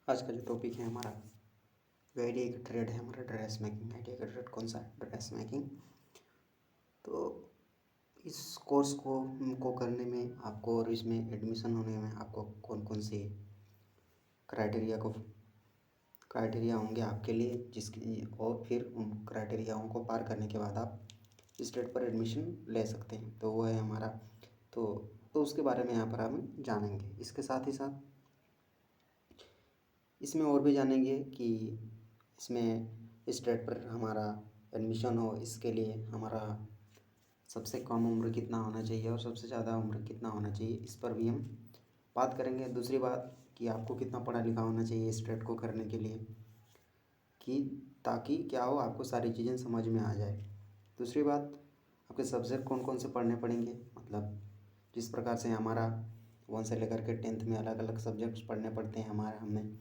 आज का जो टॉपिक है हमारा आइडिया का ट्रेड है हमारा ड्रेस मेकिंग। आइडिया का ट्रेड कौन सा है? Dress making. तो इस कोर्स को करने में आपको और इसमें एडमिशन होने में आपको कौन कौन सी क्राइटेरिया होंगे आपके लिए, जिसकी और फिर उन क्राइटेरियाओं को पार करने के बाद आप इस ट्रेड पर एडमिशन ले सकते हैं। तो वो है हमारा तो उसके बारे में यहाँ पर हम जानेंगे। इसके साथ ही साथ इसमें और भी जानेंगे कि इसमें इस ट्रेड पर हमारा एडमिशन हो, इसके लिए हमारा सबसे कम उम्र कितना होना चाहिए और सबसे ज़्यादा उम्र कितना होना चाहिए, इस पर भी हम बात करेंगे। दूसरी बात कि आपको कितना पढ़ा लिखा होना चाहिए इस ट्रेड को करने के लिए, कि ताकि क्या हो, आपको सारी चीज़ें समझ में आ जाए। दूसरी बात, आपके सब्जेक्ट कौन कौन से पढ़ने पड़ेंगे, मतलब जिस प्रकार से हमारा 1 से लेकर के 10th में अलग अलग सब्जेक्ट्स पढ़ने पड़ते हैं हमें,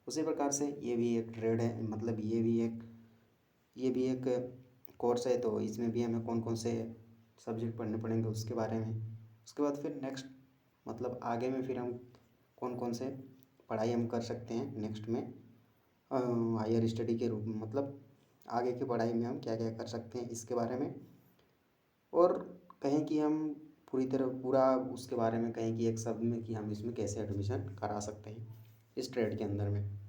उसी प्रकार से ये भी एक ट्रेड है, मतलब ये भी एक कोर्स है। तो इसमें भी हमें कौन कौन से सब्जेक्ट पढ़ने पड़ेंगे उसके बारे में। उसके बाद फिर नेक्स्ट, मतलब आगे में फिर हम कौन कौन से पढ़ाई हम कर सकते हैं नेक्स्ट में, हायर स्टडी के रूप में, मतलब आगे की पढ़ाई में हम क्या क्या कर सकते हैं इसके बारे में। और कहें कि हम पूरा उसके बारे में कहें कि एक शब्द में कि हम इसमें कैसे एडमिशन करा सकते हैं इस ट्रेड के अंदर में।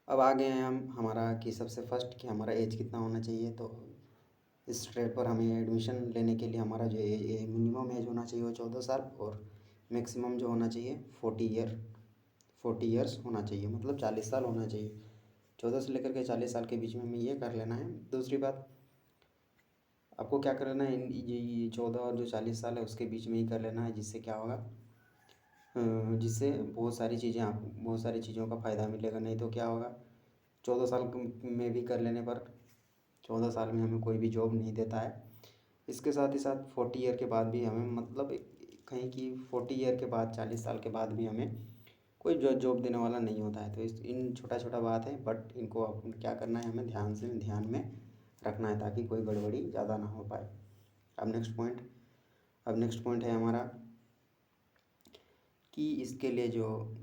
अब आ गए हैं हम हमारा कि सबसे फर्स्ट कि हमारा एज कितना होना चाहिए। तो इस ट्रेड पर हमें एडमिशन लेने के लिए हमारा जो मिनिमम एज होना चाहिए वो 14 साल, और मैक्सिमम जो होना चाहिए 40 ईयर्स होना चाहिए, मतलब 40 साल होना चाहिए। 14 से लेकर के 40 साल के बीच में हमें ये कर लेना है। दूसरी बात, आपको क्या कर लेना है, ये 14 और जो 40 साल है उसके बीच में ही कर लेना है, जिससे क्या होगा, जिससे बहुत सारी चीज़ों का फ़ायदा मिलेगा। नहीं तो क्या होगा, 14 साल में भी कर लेने पर 14 साल में हमें कोई भी जॉब नहीं देता है। इसके साथ ही साथ 40 ईयर के बाद भी हमें, मतलब कहीं कि 40 ईयर के बाद 40 साल के बाद भी हमें कोई जॉब देने वाला नहीं होता है। तो इन छोटा छोटा बात है, बट इनको अब क्या करना है, हमें ध्यान में रखना है ताकि कोई गड़बड़ी ज़्यादा ना हो पाए। अब नेक्स्ट पॉइंट है हमारा कि इसके लिए जो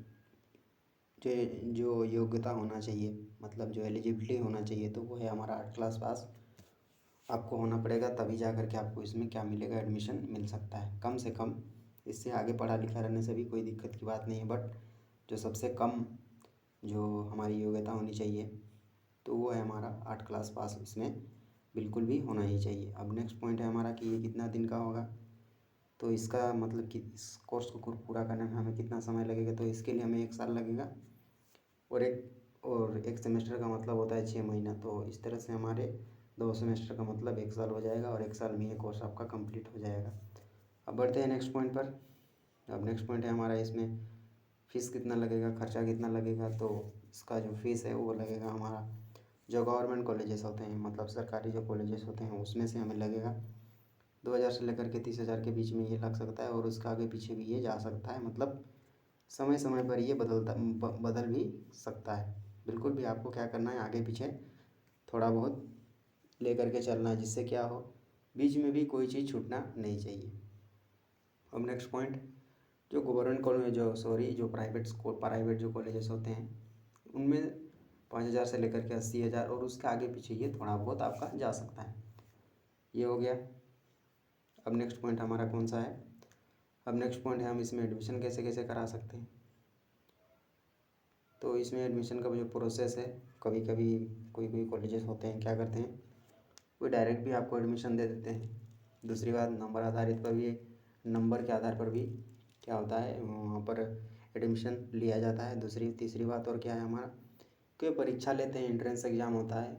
जो योग्यता होना चाहिए, मतलब जो एलिजिबिलिटी होना चाहिए, तो वो है हमारा 8 क्लास पास आपको होना पड़ेगा। तभी जा कर के आपको इसमें क्या मिलेगा, एडमिशन मिल सकता है कम से कम। इससे आगे पढ़ा लिखा रहने से भी कोई दिक्कत की बात नहीं है, बट जो सबसे कम जो हमारी योग्यता होनी चाहिए तो वो है हमारा 8 क्लास पास, इसमें बिल्कुल भी होना ही चाहिए। अब नेक्स्ट पॉइंट है हमारा कि ये कितना दिन का होगा। तो इसका मतलब कि इस कोर्स को पूरा करने में हमें कितना समय लगेगा। तो इसके लिए हमें 1 साल लगेगा, और एक सेमेस्टर का मतलब होता है 6 महीना। तो इस तरह से हमारे 2 सेमेस्टर का मतलब 1 साल हो जाएगा, और 1 साल में ये कोर्स आपका कंप्लीट हो जाएगा। अब बढ़ते हैं नेक्स्ट पॉइंट पर। अब नेक्स्ट पॉइंट है हमारा इसमें फ़ीस कितना लगेगा, खर्चा कितना लगेगा। तो इसका जो फ़ीस है वो लगेगा हमारा, जो गवर्नमेंट कॉलेजेस होते हैं, मतलब सरकारी जो कॉलेजेस होते हैं उसमें से हमें लगेगा 2,000 से लेकर के 30,000 के बीच में ये लग सकता है, और उसका आगे पीछे भी ये जा सकता है, मतलब समय समय पर ये बदल भी सकता है। बिल्कुल भी आपको क्या करना है, आगे पीछे थोड़ा बहुत लेकर के चलना है, जिससे क्या हो, बीच में भी कोई चीज़ छूटना नहीं चाहिए। अब नेक्स्ट पॉइंट, जो गवर्नमेंट कॉलेज जो प्राइवेट जो कॉलेजेस होते हैं उनमें 5,000 से लेकर के 80,000, और उसके आगे पीछे ये थोड़ा बहुत आपका जा सकता है। ये हो गया। अब नेक्स्ट पॉइंट हमारा कौन सा है, अब नेक्स्ट पॉइंट है हम इसमें एडमिशन कैसे कैसे करा सकते हैं। तो इसमें एडमिशन का जो प्रोसेस है, कभी कभी कोई कॉलेजेस होते हैं क्या करते हैं, वो डायरेक्ट भी आपको एडमिशन दे देते हैं। दूसरी बात, नंबर के आधार पर भी क्या होता है, वहाँ पर एडमिशन लिया जाता है। तीसरी बात और क्या है हमारा, कि परीक्षा लेते हैं, एंट्रेंस एग्ज़ाम होता है,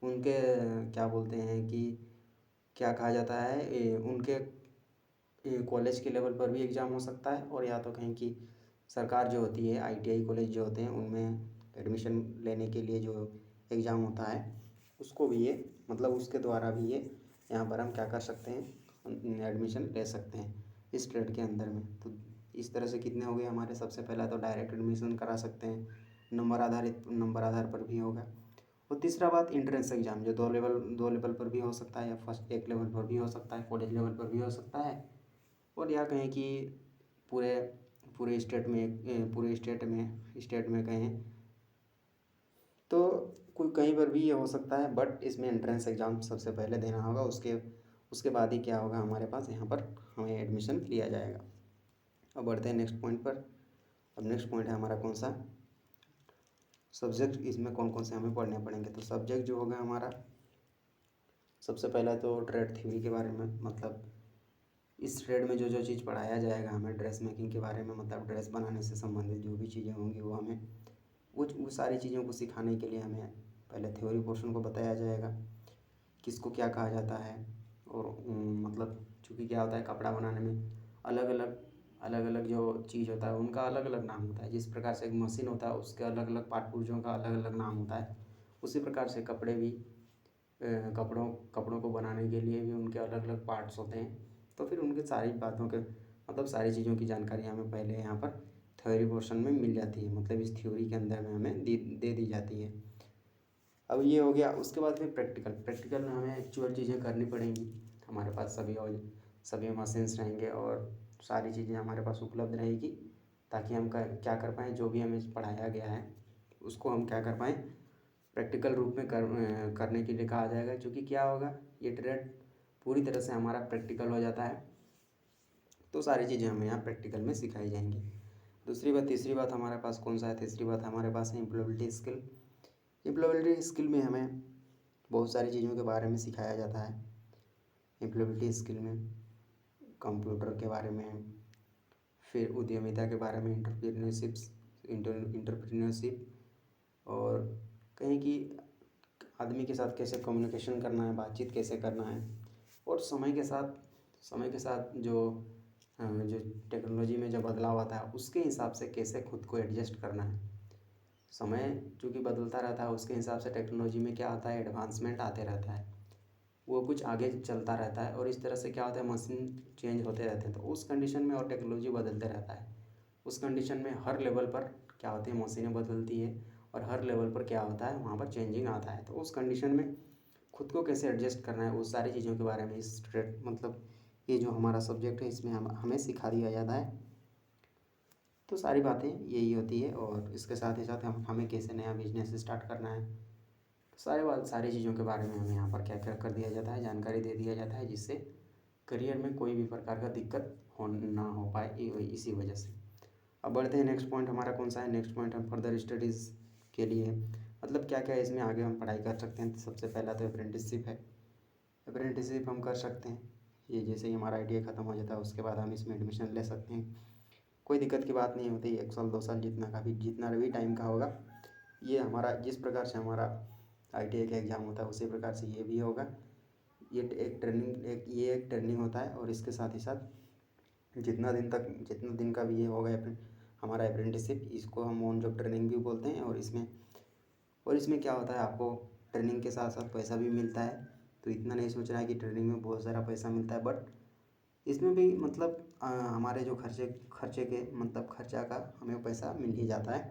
उनके क्या बोलते हैं कि क्या कहा जाता है, उनके कॉलेज के लेवल पर भी एग्ज़ाम हो सकता है, और या तो कहीं की सरकार जो होती है, ITI कॉलेज जो होते हैं उनमें एडमिशन लेने के लिए जो एग्ज़ाम होता है उसको भी ये, मतलब उसके द्वारा भी ये यहाँ पर हम क्या कर सकते हैं, एडमिशन ले सकते हैं इस ट्रेड के अंदर में। तो इस तरह से कितने हो गए हमारे, सबसे पहला तो डायरेक्ट एडमिशन करा सकते हैं, नंबर आधार पर भी होगा। और तीसरा बात, इंट्रेंस एग्ज़ाम जो 2 लेवल पर भी हो सकता है, या फर्स्ट 1 लेवल पर भी हो सकता है, कॉलेज लेवल पर भी हो सकता है, और या कहें कि पूरे स्टेट में कहें तो कोई कहीं पर भी ये हो सकता है, बट इसमें एंट्रेंस एग्ज़ाम सबसे पहले देना होगा। उसके बाद ही क्या होगा, हमारे पास यहाँ पर हमें एडमिशन लिया जाएगा। अब बढ़ते हैं नेक्स्ट पॉइंट पर। अब नेक्स्ट पॉइंट है हमारा कौन सा, सब्जेक्ट। इसमें कौन कौन से हमें पढ़ने पड़ेंगे। तो सब्जेक्ट जो होगा हमारा, सबसे पहला तो ट्रेड थ्योरी के बारे में, मतलब इस ट्रेड में जो जो चीज़ पढ़ाया जाएगा हमें ड्रेस मेकिंग के बारे में, मतलब ड्रेस बनाने से संबंधित जो भी चीज़ें होंगी वो हमें वो सारी चीज़ों को सिखाने के लिए हमें पहले थ्योरी पोर्शन को बताया जाएगा, किसको क्या कहा जाता है। और मतलब चूँकि क्या होता है, कपड़ा बनाने में अलग अलग जो चीज़ होता है उनका अलग अलग नाम होता है। जिस प्रकार से एक मशीन होता है उसके अलग अलग पार्ट पुर्जों का अलग अलग नाम होता है, उसी प्रकार से कपड़े भी कपड़ों को बनाने के लिए भी उनके अलग अलग पार्ट्स होते हैं। तो फिर उनके सारी बातों के मतलब सारी चीज़ों की जानकारी हमें पहले यहाँ पर थ्योरी पोर्शन में मिल जाती है, मतलब इस थ्योरी के अंदर में हमें दे दी जाती है। अब ये हो गया। उसके बाद फिर प्रैक्टिकल में हमें एक्चुअल चीज़ें करनी पड़ेंगी। हमारे पास सभी मशीन्स रहेंगे और सारी चीज़ें हमारे पास उपलब्ध रहेगी, ताकि हम क्या कर पाएँ, जो भी हमें पढ़ाया गया है उसको हम क्या कर पाएँ, प्रैक्टिकल रूप में करने के लिए कहा जाएगा। क्योंकि क्या होगा, ये ट्रेड पूरी तरह से हमारा प्रैक्टिकल हो जाता है, तो सारी चीज़ें हमें यहाँ प्रैक्टिकल में सिखाई जाएंगी। तीसरी बात हमारे पास कौन सा है, तीसरी बात हमारे पास है एम्प्लॉयबिलिटी स्किल। एम्प्लॉयबिलिटी स्किल में हमें बहुत सारी चीज़ों के बारे में सिखाया जाता है। एम्प्लॉयबिलिटी स्किल में कंप्यूटर के बारे में, फिर उद्यमिता के बारे में, इंटरप्रेन्योरशिप, और कहीं कि आदमी के साथ कैसे कम्युनिकेशन करना है, बातचीत कैसे करना है, और समय के साथ जो टेक्नोलॉजी में जो बदलाव आता है उसके हिसाब से कैसे खुद को एडजस्ट करना है। समय चूँकि बदलता रहता है, उसके हिसाब से टेक्नोलॉजी में क्या आता है, एडवांसमेंट आते रहता है, वो कुछ आगे चलता रहता है। और इस तरह से क्या होता है, मशीन चेंज होते रहते हैं, तो उस कंडीशन में और टेक्नोलॉजी बदलते रहता है, उस कंडीशन में हर लेवल पर क्या होती है, मशीनें बदलती है, और हर लेवल पर क्या होता है, वहाँ पर चेंजिंग आता है। तो उस कंडीशन में खुद को कैसे एडजस्ट करना है, उस सारी चीज़ों के बारे में इस ट्रेड मतलब ये जो हमारा सब्जेक्ट है इसमें हमें सिखा दिया जाता है। तो सारी बातें यही होती है। और इसके साथ ही साथ हमें कैसे नया बिजनेस स्टार्ट करना है, सारी चीज़ों के बारे में हमें यहाँ पर क्या क्या कर दिया जाता है, जानकारी दे दिया जाता है, जिससे करियर में कोई भी प्रकार का दिक्कत ना हो पाए इसी वजह से। अब बढ़ते हैं नेक्स्ट पॉइंट हमारा कौन सा है। नेक्स्ट पॉइंट हम फर्दर स्टडीज़ के लिए मतलब क्या क्या इसमें आगे हम पढ़ाई कर सकते हैं। तो सबसे पहला तो अप्रेंटिसशिप है। अप्रेंटिसशिप हम कर सकते हैं, ये जैसे ही हमारा ITI ख़त्म हो जाता है उसके बाद हम इसमें एडमिशन ले सकते हैं। कोई दिक्कत की बात नहीं होती, 1 साल 2 साल जितना भी टाइम का होगा, ये हमारा जिस प्रकार से हमारा ITI का एग्ज़ाम होता है उसी प्रकार से ये भी होगा। ये एक ट्रेनिंग होता है, और इसके साथ ही साथ जितना दिन का भी ये होगा हमारा अप्रेंटिसशिप, इसको हम ऑन जॉब ट्रेनिंग भी बोलते हैं। और इसमें क्या होता है, आपको ट्रेनिंग के साथ साथ पैसा भी मिलता है। तो इतना नहीं सोचना है कि ट्रेनिंग में बहुत सारा पैसा मिलता है, बट इसमें भी मतलब हमारे जो खर्चे के मतलब खर्चा का हमें पैसा मिल ही जाता है,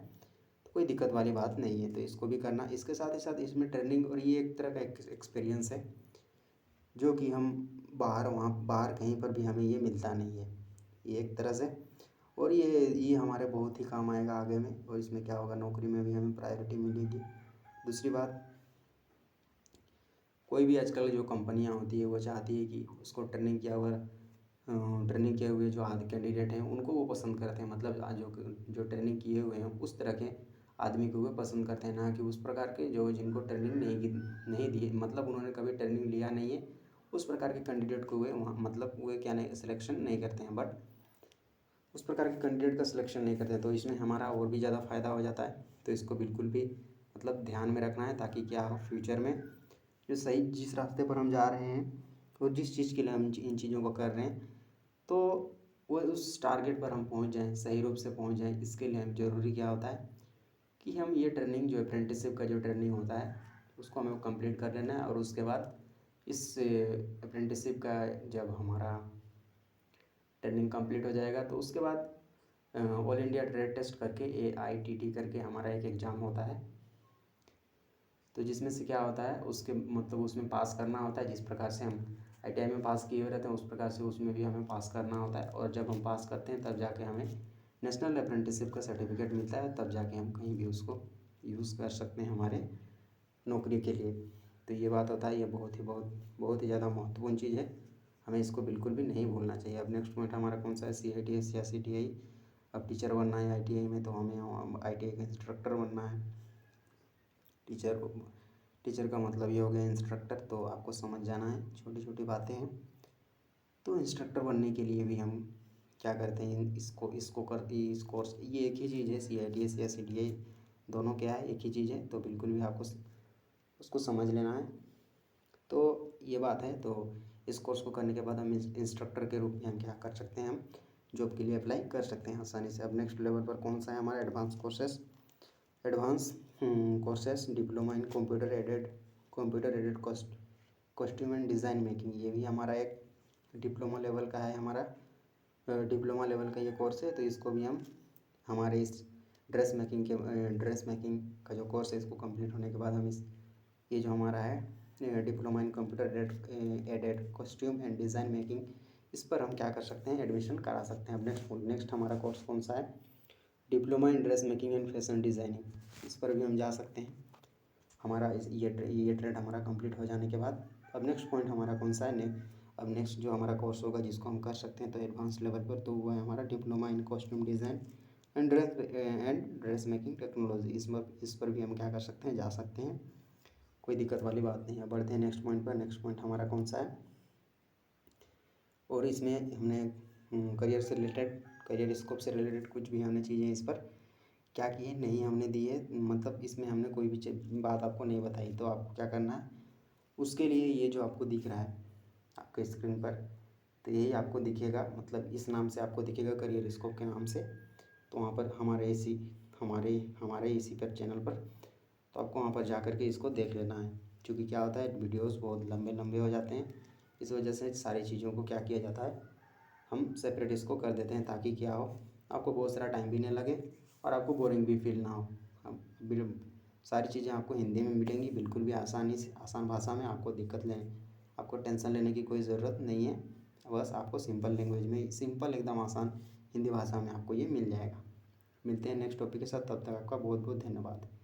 तो कोई दिक्कत वाली बात नहीं है। तो इसको भी करना, इसके साथ ही साथ इसमें ट्रेनिंग, और ये एक तरह का एक्सपीरियंस है जो कि हम बाहर कहीं पर भी हमें ये मिलता नहीं है, ये एक तरह से। और ये हमारे बहुत ही काम आएगा आगे में, और इसमें क्या होगा, नौकरी में भी हमें प्रायोरिटी मिलेगी। दूसरी बात, कोई भी आजकल जो कंपनियां होती है वो चाहती है कि उसको ट्रेनिंग किए हुए जो आदि कैंडिडेट हैं उनको वो पसंद करते हैं, मतलब जो ट्रेनिंग किए हुए हैं उस तरह के आदमी को वो पसंद करते हैं, ना कि उस प्रकार के जो जिनको ट्रेनिंग नहीं दी, मतलब उन्होंने कभी ट्रेनिंग लिया नहीं है, उस प्रकार के कैंडिडेट को वे वहाँ मतलब वे क्या नहीं सिलेक्शन नहीं करते हैं। बट उस प्रकार के कैंडिडेट का सिलेक्शन नहीं करते हैं, तो इसमें हमारा और भी ज़्यादा फ़ायदा हो जाता है। तो इसको बिल्कुल भी मतलब ध्यान में रखना है, ताकि क्या हो फ्यूचर में जो सही जिस रास्ते पर हम जा रहे हैं और जिस चीज़ के लिए हम इन चीज़ों को कर रहे हैं, तो वो उस टारगेट पर हम पहुंच जाएं, सही रूप से पहुंच जाएं। इसके लिए हम ज़रूरी क्या होता है कि हम ये ट्रेनिंग जो अप्रेंटिसशिप का जो ट्रेनिंग होता है उसको हमें कंप्लीट कर लेना है। और उसके बाद इस अप्रेंटिसशिप का जब हमारा ट्रेनिंग कंप्लीट हो जाएगा तो उसके बाद ऑल इंडिया ट्रेड टेस्ट करके AITT करके हमारा एक एग्ज़ाम होता है, तो जिसमें से क्या होता है उसके मतलब उसमें पास करना होता है। जिस प्रकार से हम ITI में पास किए हुए रहते हैं उस प्रकार से उसमें भी हमें पास करना होता है, और जब हम पास करते हैं तब जाके हमें नेशनल अप्रेंटिसशिप का सर्टिफिकेट मिलता है, तब जाके हम कहीं भी उसको यूज़ कर सकते हैं हमारे नौकरी के लिए। तो ये बात होता है, ये बहुत ही ज़्यादा महत्वपूर्ण चीज़ है, हमें इसको बिल्कुल भी नहीं भूलना चाहिए। अब नेक्स्ट पॉइंट हमारा कौन सा है, CITS या CTI। अब टीचर बनना है ITI में, तो हमें ITI का इंस्ट्रक्टर बनना है। टीचर का मतलब ये हो गया इंस्ट्रक्टर, तो आपको समझ जाना है, छोटी छोटी बातें हैं। तो इंस्ट्रक्टर बनने के लिए भी हम क्या करते हैं, इस कोर्स, ये एक ही चीज़ है, CITS या CTI दोनों क्या है, एक ही चीज़ है, तो बिल्कुल भी आपको उसको समझ लेना है। तो ये बात है। तो इस कोर्स को करने के बाद हम इंस्ट्रक्टर के रूप में हम क्या कर सकते हैं, हम जॉब के लिए अप्लाई कर सकते हैं आसानी से। अब नेक्स्ट लेवल पर कौन सा है हमारा, advance courses, diploma in computer aided costume and design making. ये भी हमारा एक डिप्लोमा लेवल का है, हमारा डिप्लोमा लेवल का ये कोर्स है। तो इसको भी हम हमारे इस ड्रेस मेकिंग का जो कोर्स है, इसको कंप्लीट होने के बाद हम ये जो हमारा है diploma in computer aided costume and design making, इस पर हम क्या कर सकते हैं, एडमिशन करा सकते हैं। अब नेक्स्ट हमारा कोर्स कौन सा है, diploma in dress making and fashion designing, इस पर भी हम जा सकते हैं। हमारा ये ट्रेड हमारा कंप्लीट हो जाने के बाद अब नेक्स्ट पॉइंट हमारा कौन सा है, अब नेक्स्ट जो हमारा कोर्स होगा जिसको हम कर सकते हैं तो एडवांस लेवल पर, तो वो है हमारा diploma in costume design and dress making technology. इस पर भी हम क्या कर सकते हैं, जा सकते हैं, कोई दिक्कत वाली बात नहीं है। बढ़ते हैं नेक्स्ट पॉइंट पर। नेक्स्ट पॉइंट हमारा कौन सा है, और इसमें हमने करियर स्कोप से रिलेटेड कुछ भी हमने चीज़ें इस पर क्या की है, नहीं हमने दी है, मतलब इसमें हमने कोई भी बात आपको नहीं बताई। तो आपको क्या करना है, उसके लिए ये जो आपको दिख रहा है आपके स्क्रीन पर, तो यही आपको दिखेगा, मतलब इस नाम से आपको दिखेगा, करियर स्कोप के नाम से। तो वहाँ पर हमारे इसी पर चैनल पर, तो आपको वहाँ पर जा कर के इसको देख लेना है। क्योंकि क्या होता है, वीडियोस बहुत लंबे लंबे हो जाते हैं, इस वजह से सारी चीज़ों को क्या किया जाता है, हम सेपरेट इसको कर देते हैं, ताकि क्या हो, आपको बहुत सारा टाइम भी नहीं लगे और आपको बोरिंग भी फील ना हो। सारी चीज़ें आपको हिंदी में मिलेंगी, बिल्कुल भी आसानी से, आसान भाषा में। आपको टेंशन लेने की कोई ज़रूरत नहीं है, बस आपको सिंपल लैंग्वेज में, सिंपल एकदम आसान हिंदी भाषा में आपको ये मिल जाएगा। मिलते हैं नेक्स्ट टॉपिक के साथ, तब तक आपका बहुत बहुत धन्यवाद।